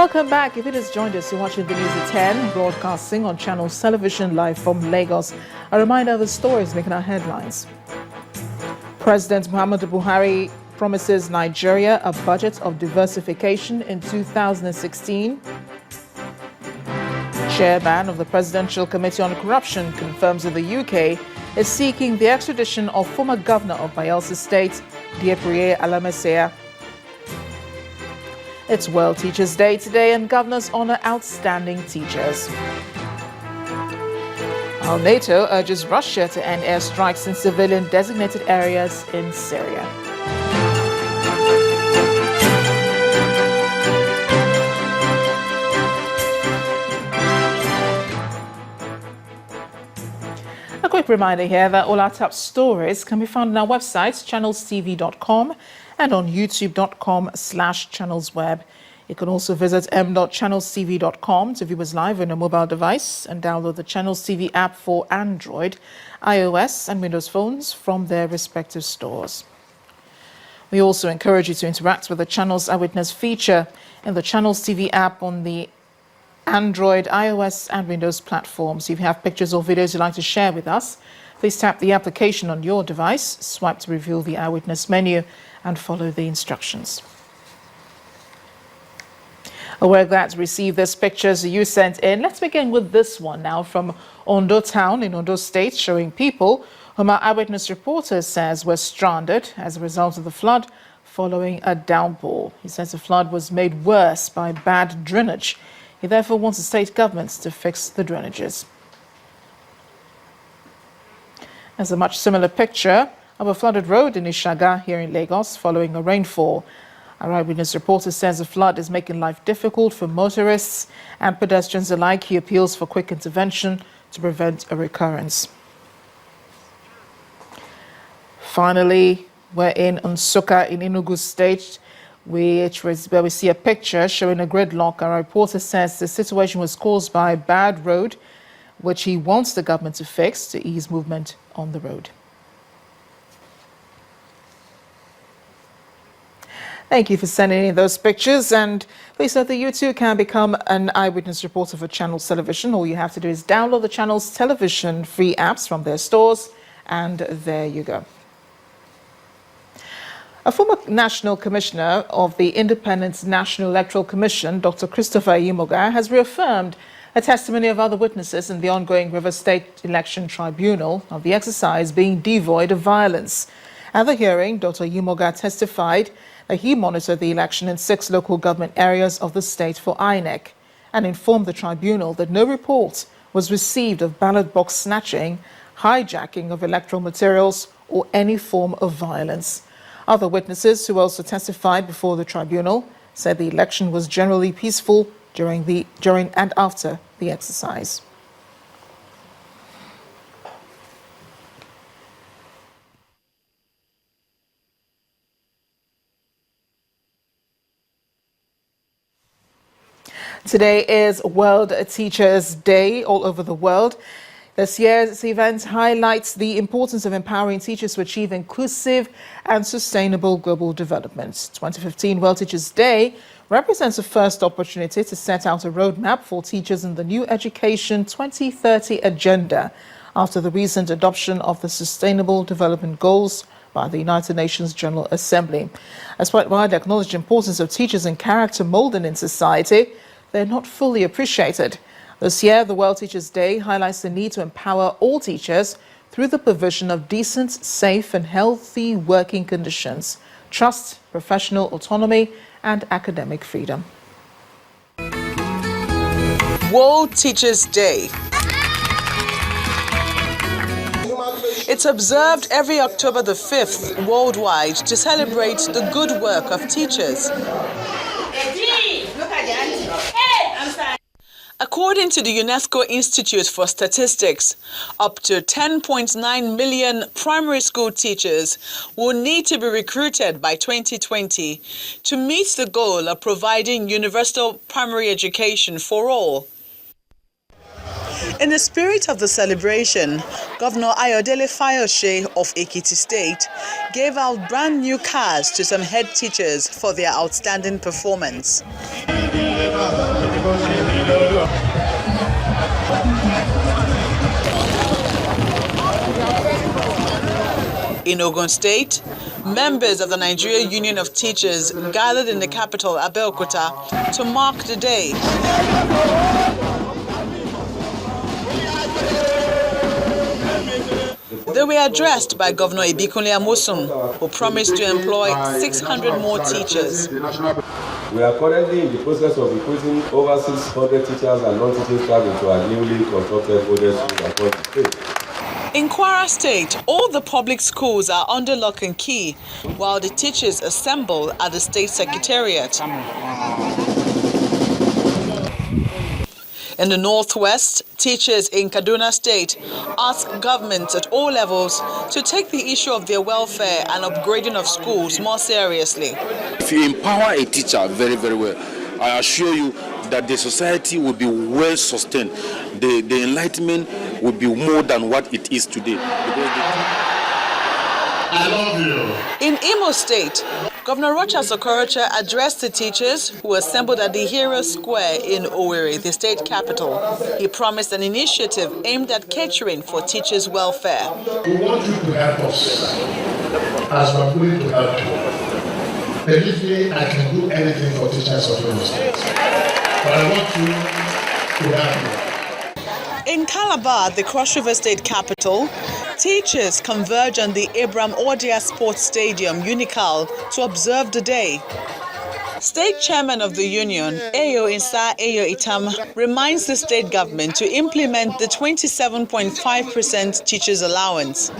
Welcome back. If it has joined us, you're watching the news at 10, broadcasting on Channels Television live from Lagos. A reminder of the stories making our headlines. President Muhammadu Buhari promises Nigeria a budget of diversification in 2016. Chairman of the Presidential Committee on Corruption confirms that the UK is seeking the extradition of former governor of Bayelsa State, Dieprie Alamesea. It's World Teachers' Day today, and governors honor outstanding teachers. While NATO urges Russia to end airstrikes in civilian designated areas in Syria. A quick reminder here that all our top stories can be found on our website, channelstv.com, and on youtube.com/channelsweb. You can also visit m.channelstv.com to view us live on a mobile device and download the Channels TV app for Android, iOS, and Windows phones from their respective stores. We also encourage you to interact with the Channels Eyewitness feature in the Channels TV app on the Android, iOS, and Windows platforms. If you have pictures or videos you'd like to share with us, please tap the application on your device, swipe to reveal the Eyewitness menu, and follow the instructions. We're glad to receive these pictures you sent in. Let's begin with this one now from Ondo Town in Ondo State, showing people whom our Eyewitness reporter says were stranded as a result of the flood following a downpour. He says the flood was made worse by bad drainage. He therefore wants the state governments to fix the drainages. There's a much similar picture of a flooded road in Ishaga here in Lagos following a rainfall. Our Eyewitness reporter says the flood is making life difficult for motorists and pedestrians alike. He appeals for quick intervention to prevent a recurrence. Finally, we're in Nsukka in Enugu State, where we see a picture showing a gridlock. Our reporter says the situation was caused by a bad road, which he wants the government to fix to ease movement on the road. Thank you for sending in those pictures, and please note that you too can become an Eyewitness reporter for Channels Television. All you have to do is download the Channels Television free apps from their stores, and there you go. A former National Commissioner of the Independent National Electoral Commission, Dr. Christopher Imoga, has reaffirmed a testimony of other witnesses in the ongoing River State Election Tribunal of the exercise being devoid of violence. At the hearing, Dr. Imoga testified that he monitored the election in 6 local government areas of the state for INEC and informed the tribunal that no report was received of ballot box snatching, hijacking of electoral materials, or any form of violence. Other witnesses who also testified before the tribunal said the election was generally peaceful during and after the exercise. Today is World Teachers' Day all over the world. This year's event highlights the importance of empowering teachers to achieve inclusive and sustainable global development. 2015 World Teachers' Day represents the first opportunity to set out a roadmap for teachers in the new Education 2030 agenda after the recent adoption of the Sustainable Development Goals by the United Nations General Assembly. Despite widely acknowledged importance of teachers in character molding in society, they're not fully appreciated. This year, the World Teachers' Day highlights the need to empower all teachers through the provision of decent, safe and healthy working conditions, trust, professional autonomy and academic freedom. World Teachers' Day. It's observed every October the 5th worldwide to celebrate the good work of teachers. According to the UNESCO Institute for Statistics, up to 10.9 million primary school teachers will need to be recruited by 2020 to meet the goal of providing universal primary education for all. In the spirit of the celebration, Governor Ayodele Fayose of Ekiti State gave out brand new cars to some head teachers for their outstanding performance. In Ogun State, members of the Nigeria Union of Teachers gathered in the capital, Abeokuta, to mark the day. They were addressed by Governor Ibikunle Amosun, who promised to employ 600 more teachers. We are currently in the process of recruiting over 600 teachers and non-teaching staff into our newly constructed model schools across the state. In Kwara State, all the public schools are under lock and key, while the teachers assemble at the state secretariat. In the northwest, teachers in Kaduna State ask governments at all levels to take the issue of their welfare and upgrading of schools more seriously. If you empower a teacher very, very well, I assure you that the society will be well sustained. The enlightenment will be more than what it is today. I love you. In Imo State, Governor Rochas Okorocha addressed the teachers who assembled at the Hero Square in Owerri, the state capital. He promised an initiative aimed at catering for teachers' welfare. We want you to help us as we are going to help you. Believe me, I can do anything for teachers of Imo State. But I want you to help me. In Calabar, the Cross River State capital, teachers converge on the Abraham Odia Sports Stadium, Unical, to observe the day. State chairman of the union, Ayo Insa Ayo Itam, reminds the state government to implement the 27.5% teachers' allowance.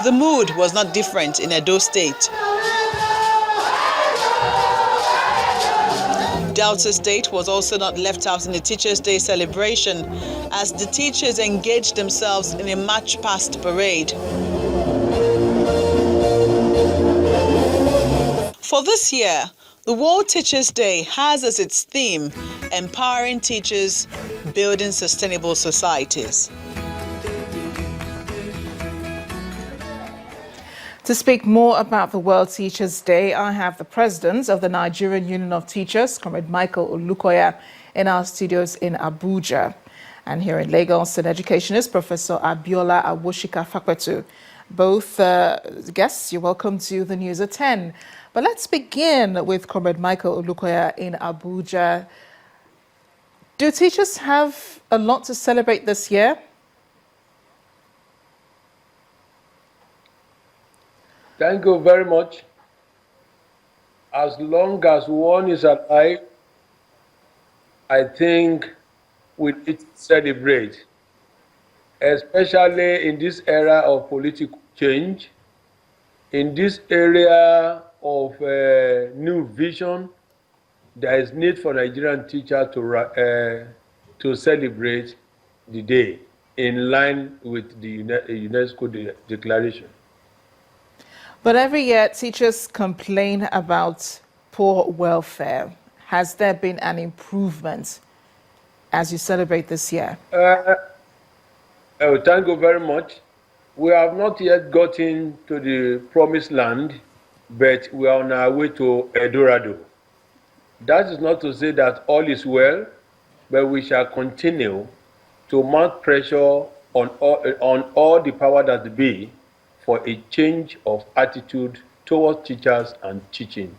The mood was not different in Edo State. Delta State was also not left out in the Teachers' Day celebration, as the teachers engaged themselves in a march-past parade. For this year, the World Teachers' Day has as its theme, empowering teachers, building sustainable societies. To speak more about the World Teachers' Day, I have the president of the Nigerian Union of Teachers, Comrade Michael Olukoya, in our studios in Abuja. And here in Lagos, an educationist, Professor Abiola Awoshika Fakwetu. Both guests, you're welcome to the news at 10. But let's begin with Comrade Michael Olukoya in Abuja. Do teachers have a lot to celebrate this year? Thank you very much. As long as one is alive, I think we need to celebrate, especially in this era of political change, in this area of new vision. There is need for Nigerian teachers to celebrate the day in line with the UNESCO declaration. But every year, teachers complain about poor welfare. Has there been an improvement as you celebrate this year? Thank you very much. We have not yet gotten to the promised land, but we are on our way to Eldorado. That is not to say that all is well, but we shall continue to mount pressure on all the power that be for a change of attitude towards teachers and teaching.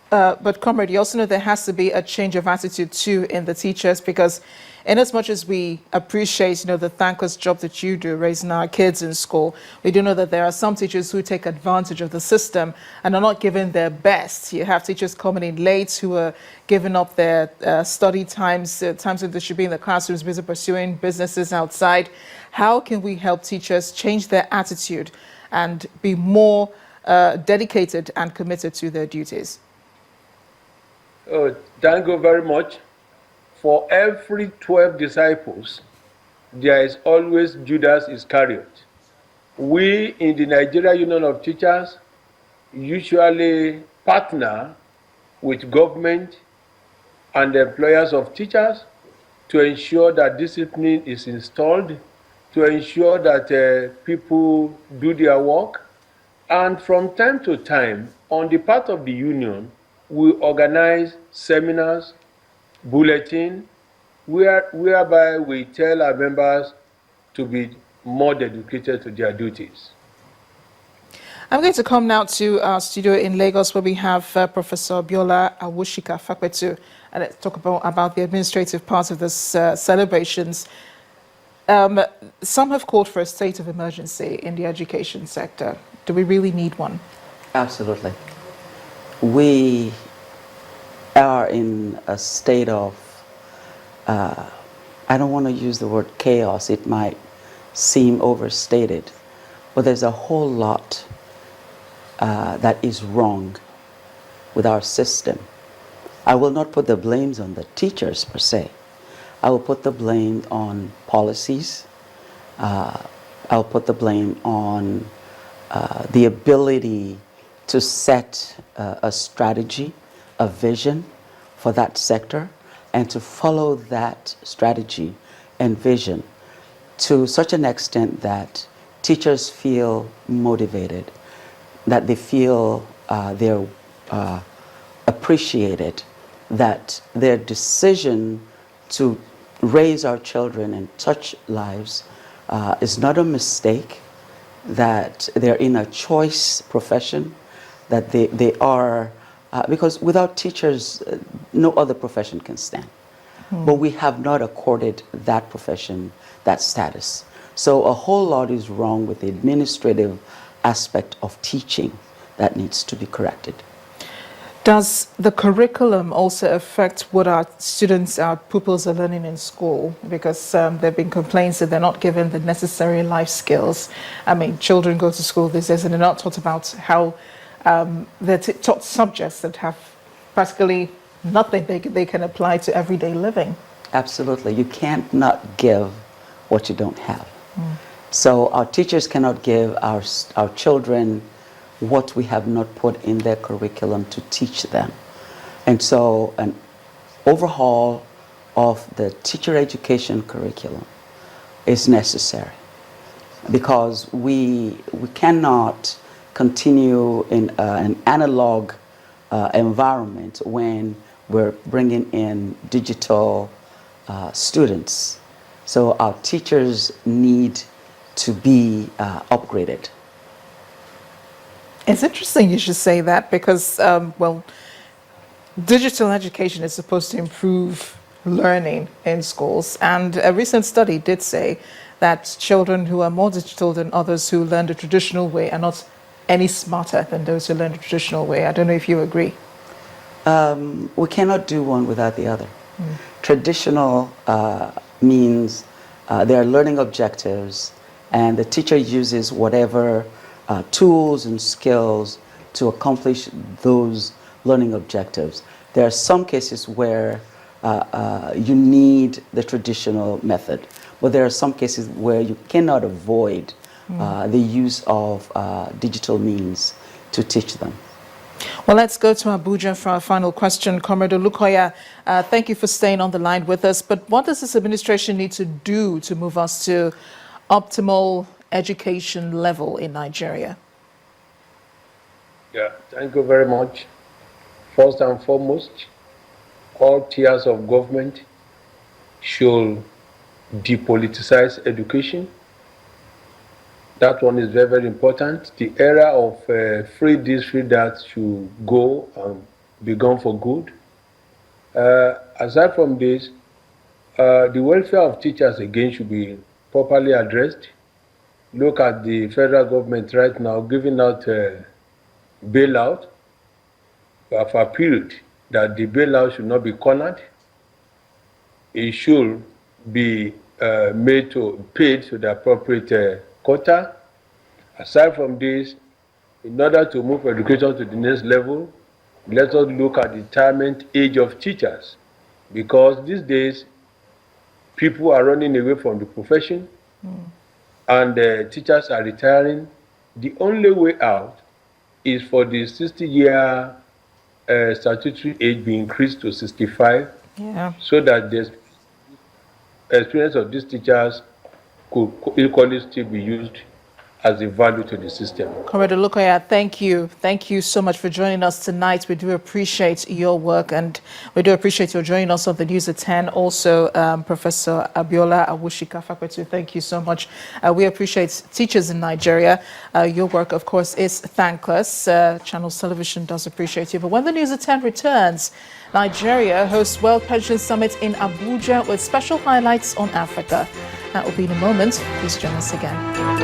But comrade, you also know there has to be a change of attitude too in the teachers, because in as much as we appreciate, the thankless job that you do raising our kids in school, we do know that there are some teachers who take advantage of the system and are not giving their best. You have teachers coming in late who are giving up their study times, times that they should be in the classrooms, busy pursuing businesses outside. How can we help teachers change their attitude and be more dedicated and committed to their duties? Oh, thank you very much. For every 12 disciples, there is always Judas Iscariot. We in the Nigeria Union of Teachers usually partner with government and employers of teachers to ensure that discipline is installed, to ensure that people do their work. And from time to time, on the part of the union, we organize seminars, bulletin, whereby we tell our members to be more dedicated to their duties. I'm going to come now to our studio in Lagos, where we have Professor Biola Awushika Fakwetu, and let's talk about the administrative part of this celebrations. Some have called for a state of emergency in the education sector. Do we really need one? Absolutely. We are in a state of, I don't want to use the word chaos, it might seem overstated, but there's a whole lot that is wrong with our system. I will not put the blames on the teachers per se. I will put the blame on policies. I'll put the blame on the ability to set a strategy, a vision for that sector, and to follow that strategy and vision to such an extent that teachers feel motivated, that they feel they're appreciated, that their decision to raise our children and touch lives is not a mistake, that they're in a choice profession, that they are, because without teachers, no other profession can stand. But we have not accorded that profession that status. So a whole lot is wrong with the administrative aspect of teaching that needs to be corrected. Does the curriculum also affect what our students, our pupils are learning in school? Because there have been complaints that they're not given the necessary life skills. I mean, children go to school these days and they're not taught about how they're taught subjects that have practically nothing they can apply to everyday living. Absolutely. You can't not give what you don't have. So our teachers cannot give our children what we have not put in their curriculum to teach them. And so an overhaul of the teacher education curriculum is necessary, because we cannot continue in an analog environment when we're bringing in digital students. So our teachers need to be upgraded. It's interesting you should say that, because, well, digital education is supposed to improve learning in schools. And a recent study did say that children who are more digital than others who learn the traditional way are not any smarter than those who learn the traditional way. I don't know if you agree. We cannot do one without the other. Traditional means there are learning objectives, and the teacher uses whatever tools and skills to accomplish those learning objectives. There are some cases where you need the traditional method, but there are some cases where you cannot avoid the use of digital means to teach them. Well, let's go to Abuja for our final question. Comrade Olukoya, thank you for staying on the line with us. But what does this administration need to do to move us to optimal education level in Nigeria? Yeah, thank you very much. First and foremost, all tiers of government should depoliticize education. That one is very, very important. The era of free this, free that should go and be gone for good. Aside from this, the welfare of teachers again should be properly addressed. Look at the federal government right now giving out bailout for a period, that the bailout should not be cornered. It should be paid to the appropriate quota. Aside from this, in order to move education to the next level, let us look at the retirement age of teachers, because these days people are running away from the profession and teachers are retiring. The only way out is for the 60-year statutory age be increased to 65, so that the experience of these teachers could equally still be used as a value to the system. Comrade Olukoya, thank you. Thank you so much for joining us tonight. We do appreciate your work, and we do appreciate your joining us on the news at 10. Also, Professor Abiola Awushika Fakwetu, thank you so much. We appreciate teachers in Nigeria. Your work, of course, is thankless. Channels Television does appreciate you. But when the news at 10 returns, Nigeria hosts World Pension Summit in Abuja with special highlights on Africa. That will be in a moment. Please join us again.